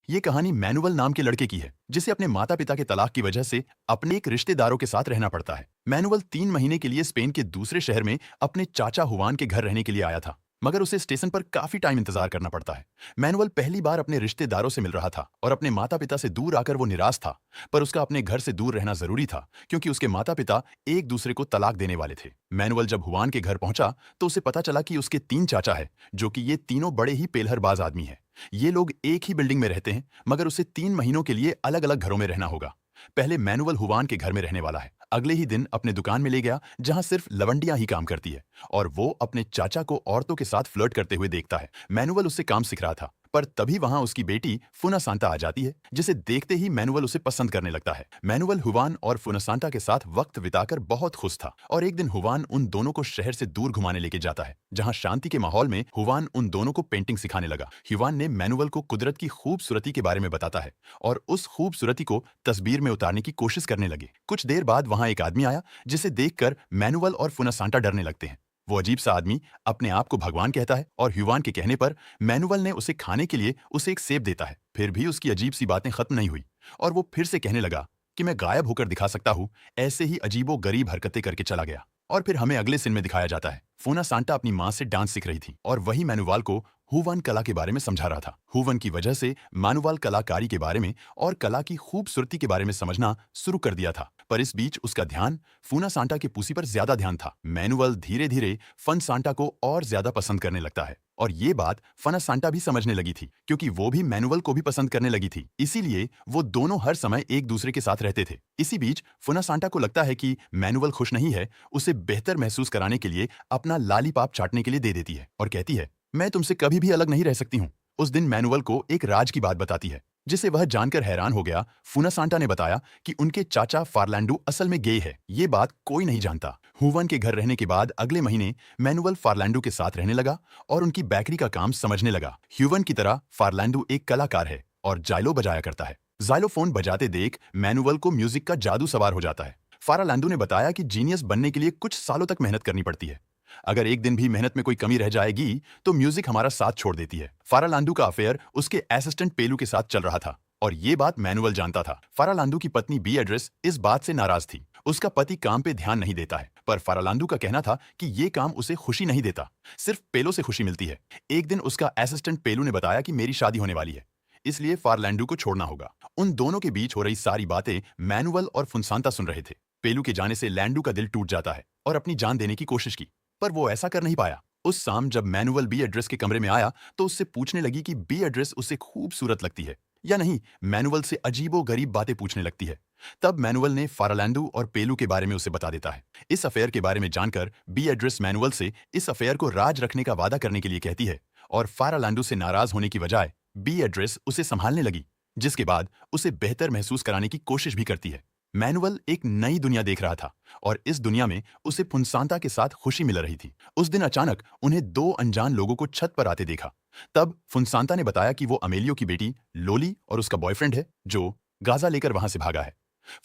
ये कहानी मैनुअल नाम के लड़के की है जिसे अपने माता पिता के तलाक की वजह से अपने एक रिश्तेदारों के साथ रहना पड़ता है। मैनुअल 3 महीने के लिए स्पेन के दूसरे शहर में अपने चाचा हुआन के घर रहने के लिए आया था, मगर उसे स्टेशन पर काफी टाइम इंतजार करना पड़ता है। मैनुअल पहली बार अपने रिश्तेदारों से मिल रहा था और अपने माता पिता से दूर आकर वो निराश था, पर उसका अपने घर से दूर रहना जरूरी था क्योंकि उसके माता पिता एक दूसरे को तलाक देने वाले थे। मैनुअल जब हुआन के घर पहुंचा तो उसे पता चला कि उसके 3 चाचा है, जो कि ये तीनों बड़े ही पेलहरबाज आदमी हैं। ये लोग एक ही बिल्डिंग में रहते हैं, मगर उसे 3 महीनों के लिए अलग अलग घरों में रहना होगा। पहले मैनुअल हुवान के घर में रहने वाला है, अगले ही दिन अपने दुकान में ले गया जहां सिर्फ लवंडियां ही काम करती है, और वो अपने चाचा को औरतों के साथ फ्लर्ट करते हुए देखता है। मैनुअल उससे काम सीख रहा था, पर तभी वहां उसकी बेटी फुनासांता आ जाती है, जिसे देखते ही मैनुअल उसे पसंद करने लगता है। मैनुअल हुवान और फुनासांता के साथ वक्त बिताकर बहुत खुश था, और एक दिन हुवान उन दोनों को शहर से दूर घुमाने लेके जाता है, जहां शांति के माहौल में हुवान उन दोनों को पेंटिंग सिखाने लगा। हुवान ने मैनुअल को कुदरत की खूबसूरती के बारे में बताता है और उस खूबसूरती को तस्वीर में उतारने की कोशिश करने लगे। कुछ देर बाद वहां एक आदमी आया जिसे देखकर मैनुअल और फुनासांटा डरने लगते हैं। वो अजीब सा आदमी अपने आप को भगवान कहता है और ह्यूवान के कहने पर मैनुअल ने उसे खाने के लिए उसे एक सेब देता है। फिर भी उसकी अजीब सी बातें खत्म नहीं हुई और वो फिर से कहने लगा कि मैं गायब होकर दिखा सकता हूँ। ऐसे ही अजीबो गरीब हरकतें करके चला गया। और फिर हमें अगले सीन में दिखाया जाता है, फुनासांटा अपनी माँ से डांस सीख रही थी और वही मैनुअल को हुवन कला के बारे में समझा रहा था। हुवन की वजह से मैनुअल कलाकारी के बारे में और कला की खूबसूरती के बारे में समझना शुरू कर दिया था, पर इस बीच उसका ध्यान फुनासांटा के पूसी पर ज्यादा ध्यान था। मैनुअल धीरे धीरे फनसांटा को और ज्यादा पसंद करने लगता है, और ये बात फनासांटा भी समझने लगी थी क्योंकि वो भी मैनुअल को भी पसंद करने लगी थी। इसीलिए वो दोनों हर समय एक दूसरे के साथ रहते थे। इसी बीच फुनासांटा को लगता है कि मैनुअल खुश नहीं है, उसे बेहतर महसूस कराने के लिए अपना लालीपाप चाटने के लिए दे देती है और कहती है, मैं तुमसे कभी भी अलग नहीं रह सकती हूँ। उस दिन मैनुअल को एक राज की बात बताती है जिसे वह जानकर हैरान हो गया। फुनासांटा ने बताया कि उनके चाचा फार्लैंडो असल में गे है। ये बात कोई नहीं जानता। हुवन के घर रहने के बाद अगले महीने मैनुअल फार्लैंडो के साथ रहने लगा और उनकी बेकरी का काम समझने लगा। ह्यूवन की तरह फार्लैंडो एक कलाकार है और जाइलो बजाया करता है। जाइलोफोन बजाते देख मैनुअल को म्यूजिक का जादू सवार हो जाता है। फारालांडो ने बताया कि जीनियस बनने के लिए कुछ सालों तक मेहनत करनी पड़ती है। अगर एक दिन भी मेहनत में कोई कमी रह जाएगी तो म्यूजिक हमारा साथ छोड़ देती है। फारालांडो का अफेयर उसके असिस्टेंट पेलू के साथ चल रहा था और ये बात मैनुअल जानता था। फारालांडो की पत्नी बीएड्रेस इस बात से नाराज थी। उसका पति काम पे ध्यान नहीं देता है, पर फारालांडो का कहना था कि ये काम उसे खुशी नहीं देता, सिर्फ पेलो से खुशी मिलती है। एक दिन उसका असिस्टेंट पेलू ने बताया कि मेरी शादी होने वाली है, इसलिए फार्लैंडो को छोड़ना होगा। उन दोनों के बीच हो रही सारी बातें मैनुअल और फुनसांता सुन रहे थे। पेलू के जाने से लैंडू का दिल टूट जाता है और अपनी जान देने की कोशिश की, पर वो ऐसा कर नहीं पाया। उस शाम जब मैनुअल बी एड्रेस के कमरे में आया तो उससे पूछने लगी कि बी एड्रेस उसे खूबसूरत लगती है या नहीं। मैनुअल से अजीबो गरीब बातें पूछने लगती है। तब मैनुअल ने फारालैंडो और पेलू के बारे में उसे बता देता है। इस अफेयर के बारे में जानकर बी एड्रेस मैनुअल से इस अफेयर को राज रखने का वादा करने के लिए कहती है और फारालैंडो से नाराज होने की बजाय बी एड्रेस उसे संभालने लगी, जिसके बाद उसे बेहतर महसूस कराने की कोशिश भी करती है। मैनुअल एक नई दुनिया देख रहा था और इस दुनिया में उसे फुनसांता के साथ खुशी मिल रही थी। उस दिन अचानक उन्हें 2 अनजान लोगों को छत पर आते देखा। तब फुनसांता ने बताया कि वो अमेलियो की बेटी लोली और उसका बॉयफ्रेंड है जो गाजा लेकर वहां से भागा है।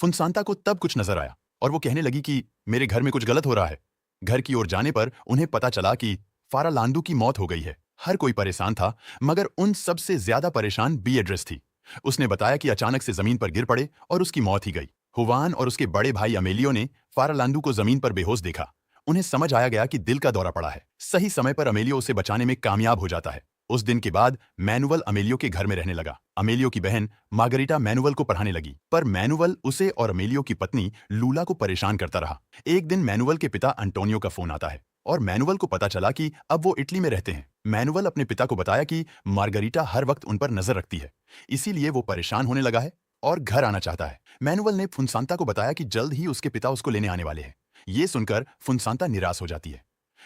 फुनसांता को तब कुछ नजर आया और वो कहने लगी कि मेरे घर में कुछ गलत हो रहा है। घर की ओर जाने पर उन्हें पता चला कि फारालांडो की मौत हो गई है। हर कोई परेशान था, मगर उन सबसे ज्यादा परेशान बी एड्रेस थी। उसने बताया कि अचानक से जमीन पर गिर पड़े और उसकी मौत ही गई। हुवान और उसके बड़े भाई अमेलियो ने फारालांडो को जमीन पर बेहोश देखा। उन्हें समझ आया गया कि दिल का दौरा पड़ा है। सही समय पर अमेलियो उसे बचाने में कामयाब हो जाता है। उस दिन के बाद मैनुअल अमेलियो के घर में रहने लगा। अमेलियो की बहन मार्गरिटा मैनुअल को पढ़ाने लगी, पर मैनुअल उसे और अमेलियो की पत्नी लूला को परेशान करता रहा। एक दिन मैनुअल के पिता अंटोनियो का फोन आता है और मैनुअल को पता चला कि अब वो इटली में रहते हैं। मैनुअल अपने पिता को बताया कि मार्गरिटा हर वक्त उन पर नजर रखती है, इसीलिए वो परेशान होने लगा है और घर आना चाहता है। मैनुअल ने फुनसांता को बताया कि जल्द ही उसके पिता उसको लेने आने वाले हैं। ये सुनकर फुनसांता निराश हो जाती है।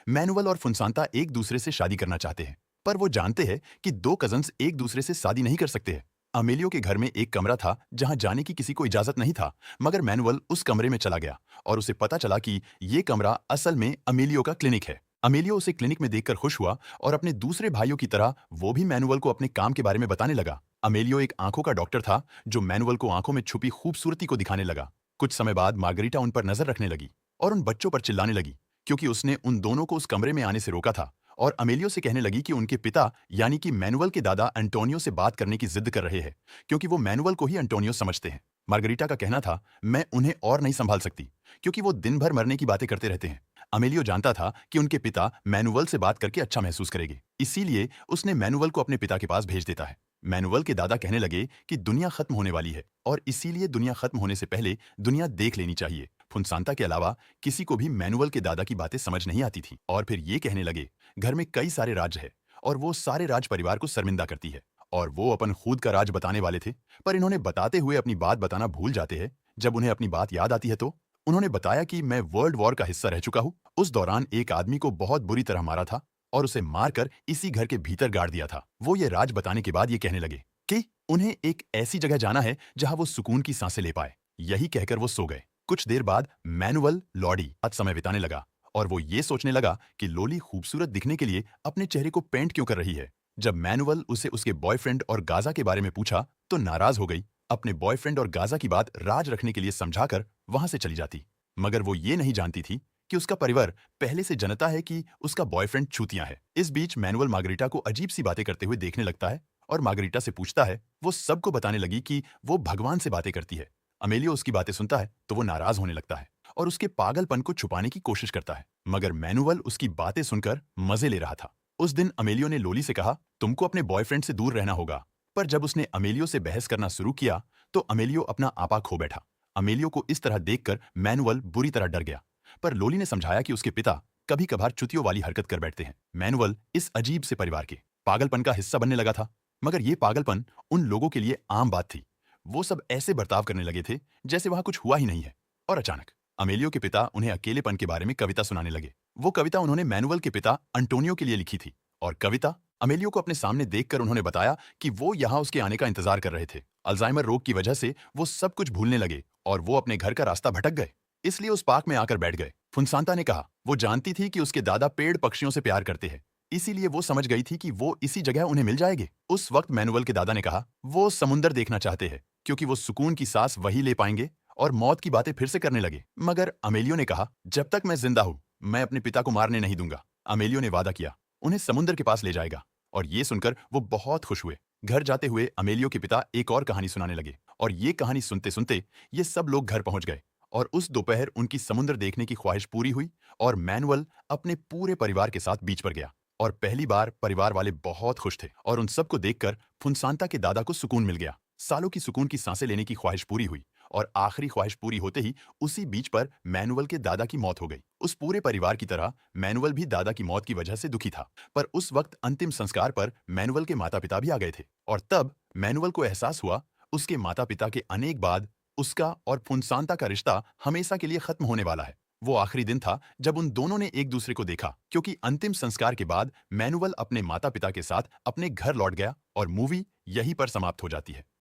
मैनुअल और फुनसांता एक दूसरे से शादी करना चाहते हैं, पर वो जानते हैं कि 2 कजन्स एक दूसरे से शादी नहीं कर सकते हैं। अमेलियो के घर में एक कमरा था जहां जाने की किसी को इजाजत नहीं था, मगर मैनुअल उस कमरे में चला गया और उसे पता चला कि ये कमरा असल में अमेलियो का क्लिनिक है। अमेलियो उसे क्लिनिक में देखकर खुश हुआ और अपने दूसरे भाइयों की तरह वो भी मैनुअल को अपने काम के बारे में बताने लगा। अमेलियो एक आंखों का डॉक्टर था जो मैनुअल को आंखों में छुपी खूबसूरती को दिखाने लगा। कुछ समय बाद मार्गरिटा उन पर नजर रखने लगी और उन बच्चों पर चिल्लाने लगी क्योंकि उसने उन दोनों को उस कमरे में आने से रोका था और अमेलियो से कहने लगी कि उनके पिता यानी कि मैनुअल के दादा एंटोनियो से बात करने की जिद कर रहे हैं, क्योंकि वो मैनुअल को ही एंटोनियो समझते हैं। मार्गरीटा का कहना था, मैं उन्हें और नहीं संभाल सकती, क्योंकि वो दिन भर मरने की बातें करते रहते हैं। अमेलियो जानता था कि उनके पिता मैनुअल से बात करके अच्छा महसूस करेंगे, इसीलिए उसने मैनुअल को अपने पिता के पास भेज देता है। मैनुअल के दादा कहने लगे कि दुनिया खत्म होने वाली है और इसीलिए दुनिया खत्म होने से पहले दुनिया देख लेनी चाहिए। फुनसांता के अलावा किसी को भी मैनुअल के दादा की बातें समझ नहीं आती थी और फिर ये कहने लगे, घर में कई सारे राज्य है और वो सारे राज परिवार को शर्मिंदा करती है और वो अपन खुद का राज बताने वाले थे, पर इन्होंने बताते हुए अपनी बात बताना भूल जाते हैं। जब उन्हें अपनी बात याद आती है तो उन्होंने बताया कि मैं वर्ल्ड वॉर का हिस्सा रह चुका हूँ। उस दौरान एक आदमी को बहुत बुरी तरह मारा था और उसे मारकर इसी घर के भीतर गाड़ दिया था। वो ये राज बताने के बाद ये कहने लगे कि उन्हें एक ऐसी जगह जाना है जहां वो सुकून की सांसें ले पाए। यही कहकर वो सो गए। कुछ देर बाद मैनुअल लॉडी आज समय बिताने लगा और वो ये सोचने लगा कि लोली खूबसूरत दिखने के लिए अपने चेहरे को पेंट क्यों कर रही है। जब मैनुअल उसे उसके बॉयफ्रेंड और गाजा के बारे में पूछा तो नाराज हो गई। अपने बॉयफ्रेंड और गाजा की बात राज रखने के लिए समझाकर वहां से चली जाती, मगर वो ये नहीं जानती थी कि उसका परिवार पहले से जनता है कि उसका बॉयफ्रेंड छूतियां है। इस बीच मैनुअल मार्गरीटा को अजीब सी बातें करते हुए देखने लगता है और मार्गरीटा से पूछता है। वो सबको बताने लगी कि वो भगवान से बातें करती है। अमेलियो उसकी बातें सुनता है तो वो नाराज होने लगता है और उसके पागलपन को छुपाने की कोशिश करता है, मगर मैनुअल उसकी बातें सुनकर मजे ले रहा था। उस दिन अमेलियो ने लोली से कहा, तुमको अपने बॉयफ्रेंड से दूर रहना होगा, पर जब उसने अमेलियो से बहस करना शुरू किया तो अमेलियो अपना आपा खो बैठा। अमेलियो को इस तरह देखकर मैनुअल बुरी तरह डर गया, पर लोली ने समझाया कि उसके पिता कभी कभार चुतियों वाली हरकत कर बैठते हैं। मैनुअल इस अजीब से परिवार के पागलपन का हिस्सा बनने लगा था, मगर यह पागलपन उन लोगों के लिए आम बात थी। वो सब ऐसे बर्ताव करने लगे थे जैसे वहां कुछ हुआ ही नहीं है। और अचानक अमेलियो के पिता उन्हें अकेलेपन के बारे में कविता सुनाने लगे। वो कविता उन्होंने मैनुअल के पिता अंटोनियो के लिए लिखी थी और कविता अमेलियो को अपने सामने देखकर उन्होंने बताया कि वो यहाँ उसके आने का इंतजार कर रहे थे। अल्जाइमर रोग की वजह से वो सब कुछ भूलने लगे और वो अपने घर का रास्ता भटक गए, इसलिए उस पार्क में आकर बैठ गए। फुनसांता ने कहा, वो जानती थी कि उसके दादा पेड़ पक्षियों से प्यार करते हैं, इसीलिए वो समझ गई थी कि वो इसी जगह उन्हें मिल जाएंगे। उस वक्त मैनुअल के दादा ने कहा, वो समुंदर देखना चाहते हैं क्योंकि वो सुकून की सांस वही ले पाएंगे, और मौत की बातें फिर से करने लगे। मगर अमेलियो ने कहा, जब तक मैं जिंदा हूं मैं अपने पिता को मारने नहीं दूंगा। अमेलियो ने वादा किया उन्हें समुंदर के पास ले जाएगा और ये सुनकर वो बहुत खुश हुए। घर जाते हुए अमेलियो के पिता एक और कहानी सुनाने लगे और ये कहानी सुनते सुनते ये सब लोग घर पहुंच गए और उस दोपहर उनकी समुद्र देखने की ख्वाहिश पूरी हुई और मैनुअल अपने पूरे परिवार के साथ बीच पर गया और पहली बार परिवार वाले बहुत खुश थे और उन सबको देखकर फुनसांता के दादा को सुकून मिल गया। सालों की सुकून की सांसें लेने की ख्वाहिश पूरी हुई और आखिरी ख्वाहिश पूरी होते ही उसी बीच पर मैनुअल के दादा की मौत हो गई। उस पूरे परिवार की तरह मैनुअल भी दादा की मौत की वजह से दुखी था, पर उस वक्त अंतिम संस्कार पर मैनुअल के माता पिता भी आ गए थे और तब मैनुअल को एहसास हुआ उसके माता पिता के अनेक बाद उसका और फुनसांता का रिश्ता हमेशा के लिए खत्म होने वाला है। वो आखिरी दिन था जब उन दोनों ने एक दूसरे को देखा, क्योंकि अंतिम संस्कार के बाद मैनुअल अपने माता पिता के साथ अपने घर लौट गया और मूवी यहीं पर समाप्त हो जाती है।